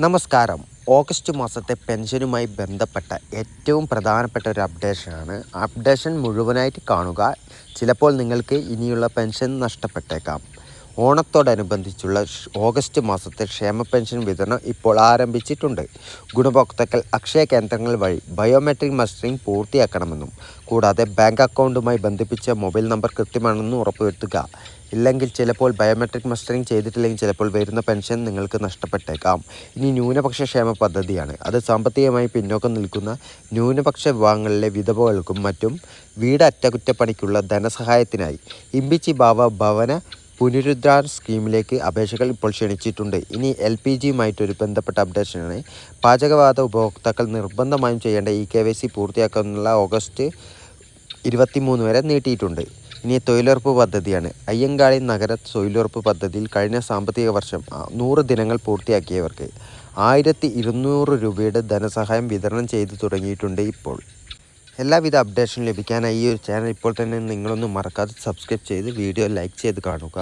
നമസ്കാരം. ഓഗസ്റ്റ് മാസത്തെ പെൻഷനുമായി ബന്ധപ്പെട്ട ഏറ്റവും പ്രധാനപ്പെട്ട ഒരു അപ്ഡേഷനാണ്. അപ്ഡേഷൻ മുഴുവനായിട്ട് കാണുക. ചിലപ്പോൾ നിങ്ങൾക്ക് ഇനിയുള്ള പെൻഷൻ നഷ്ടപ്പെട്ടേക്കാം. ഓണത്തോടനുബന്ധിച്ചുള്ള ഓഗസ്റ്റ് മാസത്തെ ക്ഷേമ പെൻഷൻ വിതരണം ഇപ്പോൾ ആരംഭിച്ചിട്ടുണ്ട്. ഗുണഭോക്താക്കൾ അക്ഷയ കേന്ദ്രങ്ങൾ വഴി ബയോമെട്രിക് മസ്റ്ററിംഗ് പൂർത്തിയാക്കണമെന്നും കൂടാതെ ബാങ്ക് അക്കൗണ്ടുമായി ബന്ധിപ്പിച്ച മൊബൈൽ നമ്പർ കൃത്യമാണെന്നും ഉറപ്പുവരുത്തുക. ഇല്ലെങ്കിൽ ചിലപ്പോൾ ബയോമെട്രിക് മസ്റ്ററിംഗ് ചെയ്തിട്ടില്ലെങ്കിൽ ചിലപ്പോൾ വരുന്ന പെൻഷൻ നിങ്ങൾക്ക് നഷ്ടപ്പെട്ടേക്കാം. ഇനി ന്യൂനപക്ഷ ക്ഷേമ പദ്ധതിയാണ്. അത് സാമ്പത്തികമായി പിന്നോക്കം നിൽക്കുന്ന ന്യൂനപക്ഷ വിഭാഗങ്ങളിലെ വിധവകൾക്കും മറ്റും വീട് അറ്റകുറ്റപ്പണിക്കുള്ള ധനസഹായത്തിനായി ഇമ്പിച്ചി ബാവ ഭവന പുനരുദ്ധാരണ സ്കീമിലേക്ക് അപേക്ഷകൾ ഇപ്പോൾ ക്ഷണിച്ചിട്ടുണ്ട്. ഇനി LPGയുമായിട്ടൊരു ബന്ധപ്പെട്ട അപ്ഡേഷനാണ്. പാചകവാത ഉപഭോക്താക്കൾ നിർബന്ധമായും ചെയ്യേണ്ട KYC പൂർത്തിയാക്കാനുള്ള ഓഗസ്റ്റ് 23 വരെ നീട്ടിയിട്ടുണ്ട്. ഇനി തൊഴിലുറപ്പ് പദ്ധതിയാണ്. അയ്യങ്കാളി നഗര തൊഴിലുറപ്പ് പദ്ധതിയിൽ കഴിഞ്ഞ സാമ്പത്തിക വർഷം 100 ദിനങ്ങൾ പൂർത്തിയാക്കിയവർക്ക് 1200 രൂപയുടെ ധനസഹായം വിതരണം ചെയ്തു തുടങ്ങിയിട്ടുണ്ട്. ഇപ്പോൾ എല്ലാവിധ അപ്ഡേഷനും ലഭിക്കാനായി ഈ ഒരു ചാനൽ ഇപ്പോൾ തന്നെ നിങ്ങളൊന്നും മറക്കാതെ സബ്സ്ക്രൈബ് ചെയ്ത് വീഡിയോ ലൈക്ക് ചെയ്ത് കാണുക.